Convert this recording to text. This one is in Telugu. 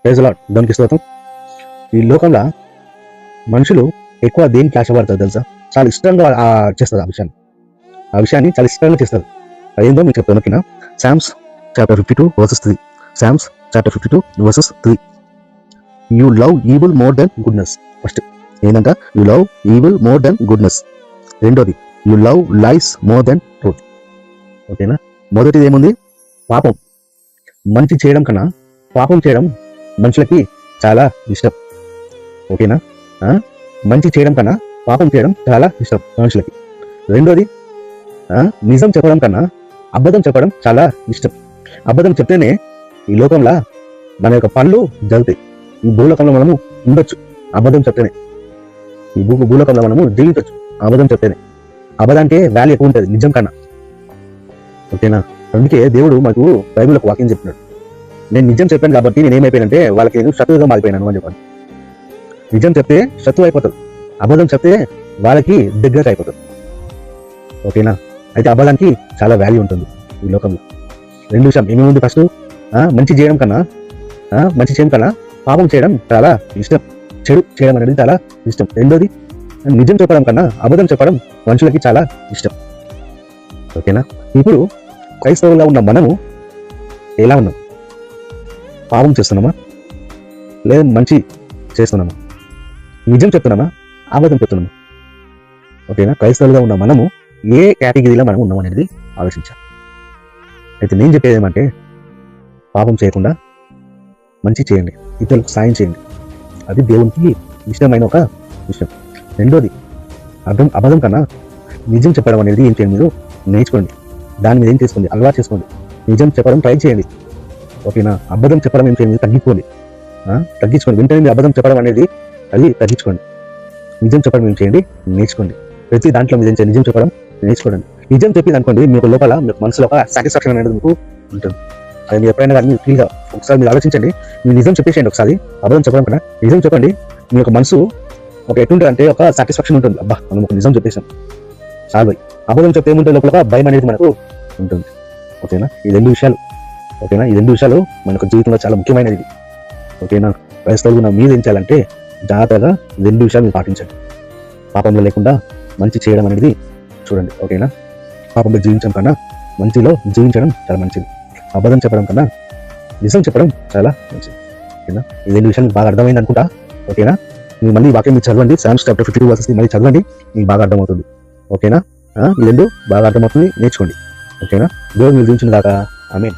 ప్రైజ్ లార్డ్, దేవునికి స్తోత్రం. ఈ లోకంలో మనుషులు ఎక్కువ దేనికి ఆశపడతారు తెలుసా? చాలా ఇష్టంగా చేస్తారు ఆ విషయాన్ని చాలా ఇష్టంగా చేస్తారు. అదేందో మీకు చెప్తాను. ఓకేనా? Psalms chapter 52 versus 3. Psalms chapter 52 versus 3. You love evil more than goodness. First ఏంటంట? You love evil more than goodness. రెండోది, you love lies more than truth. ఓకేనా? మొదటిది ఏముంది? పాపం. మంచి చేయడం కన్నా పాపం చేయడం మనుషులకి చాలా ఇష్టం. ఓకేనా? మంచి చేయడం కన్నా పాపం చేయడం చాలా ఇష్టం మనుషులకి. రెండోది, నిజం చెప్పడం కన్నా అబద్ధం చెప్పడం చాలా ఇష్టం. అబద్ధం చెప్తేనే ఈ లోకంలో మన యొక్క పనులు జరుగుతాయి. ఈ భూలోకంలో మనము ఉండొచ్చు అబద్ధం చెప్తేనే. ఈ భూలోకంలో మనము జీవించవచ్చు అబద్ధం చెప్తేనే. అబద్ధానికే వాల్యూ ఎక్కువ ఉంటుంది నిజం కన్నా. ఓకేనా? అందుకే దేవుడు మాకు బైబిల్ ఒక వాక్యం చెప్పినాడు. నేను నిజం చెప్పాను కాబట్టి నేను ఏమైపోయానంటే వాళ్ళకి నేను శత్రువుగా మారిపోయినాను అని చెప్పాను. నిజం చెప్తే శత్రువు అయిపోతాడు, అబద్ధం చెప్తే వాళ్ళకి దగ్గర అయిపోతాడు. ఓకేనా? అయితే అబద్ధానికి చాలా వాల్యూ ఉంటుంది ఈ లోకంలో. రెండు విషయం ఏమేముంది? ఫస్ట్, మంచి చేయడం కన్నా పాపం చేయడం చాలా ఇష్టం. చెడు చేయడం అనేది చాలా ఇష్టం. రెండోది, నిజం చెప్పడం కన్నా అబద్ధం చెప్పడం మనుషులకి చాలా ఇష్టం. ఓకేనా? ఇప్పుడు క్రైస్తవుల్లో ఉన్న మనము ఎలా ఉన్నాం? పాపం చేస్తున్నామా లేదా మంచి చేస్తున్నామా? నిజం చెప్తున్నామా అబద్ధం చెప్తున్నామా? ఓకేనా? క్రైస్తవులుగా ఉన్న మనము ఏ కేటగిరీలో మనం ఉన్నాం అనేది ఆలోచించాలి. అయితే నేను చెప్పేది ఏమంటే, పాపం చేయకుండా మంచి చేయండి, ఇతరులకు సాయం చేయండి. అది దేవునికి ఇష్టమైన ఒక విషయం. రెండోది, అబద్ధం కన్నా నిజం చెప్పడం అనేది ఏం చేయండి? మీరు నేర్చుకోండి. దాని మీద ఏం చేసుకోండి? అలవాటు చేసుకోండి. నిజం చెప్పడం ట్రై చేయండి. ఓకేనా? అబద్ధం చెప్పడం ఏం చేయండి? తగ్గించుకోండి. వెంటనే మీరు అబద్ధం చెప్పడం అనేది అది తగ్గించుకోండి. నిజం చెప్పడం ఏం చేయండి? నేర్చుకోండి. ప్రతి దాంట్లో మీరు నిజం చెప్పడం నేర్చుకోండి. నిజం చెప్పింది అనుకోండి, మీకు లోపల మీకు మనసులో ఒక సాటిస్ఫాక్షన్ అనేది మీకు ఉంటుంది. అది మీరు ఎప్పుడైనా కానీ ఫ్రీగా ఒకసారి మీరు ఆలోచించండి. మీరు నిజం చెప్పేసేయండి ఒకసారి. అబద్ధం చెప్పడం కన్నా నిజం చెప్పండి. మీ యొక్క మనసు ఒక ఎటుంటుంది అంటే ఒక సాటిస్ఫాక్షన్ ఉంటుంది. అబ్బా, మనం ఒక నిజం చెప్పేసాం చాలు. అబద్ధం చెప్తే ఏముంటుంది? లోపల భయం అనేది మనకు ఉంటుంది. ఓకేనా? ఈ రెండు విషయాలు మనకు జీవితంలో చాలా ముఖ్యమైనది. ఓకేనా? క్రైస్తవులు మీరు ఏం చేయాలంటే జాగ్రత్తగా రెండు విషయాలు మీరు పాటించండి. పాపంలో లేకుండా మంచి చేయడం అనేది చూడండి. ఓకేనా? పాపంలో జీవించడం కన్నా మంచిలో జీవించడం చాలా మంచిది. అబద్ధం చెప్పడం కన్నా నిజం చెప్పడం చాలా మంచిది. ఓకేనా? ఈ రెండు విషయాలు బాగా అర్థమైంది అనుకుంటా. ఓకేనా? మీరు మళ్ళీ వాక్యం మీరు చదవండి. సామ్స్ చాప్టర్ 52 వర్సెస్ మళ్ళీ చదవండి, మీకు బాగా అర్థమవుతుంది. ఓకేనా? ఈ రెండు బాగా అర్థమవుతుంది, నేర్చుకోండి. ఓకేనా? దేవుడు మీరు జీవించిన దాకా ఆమేన్.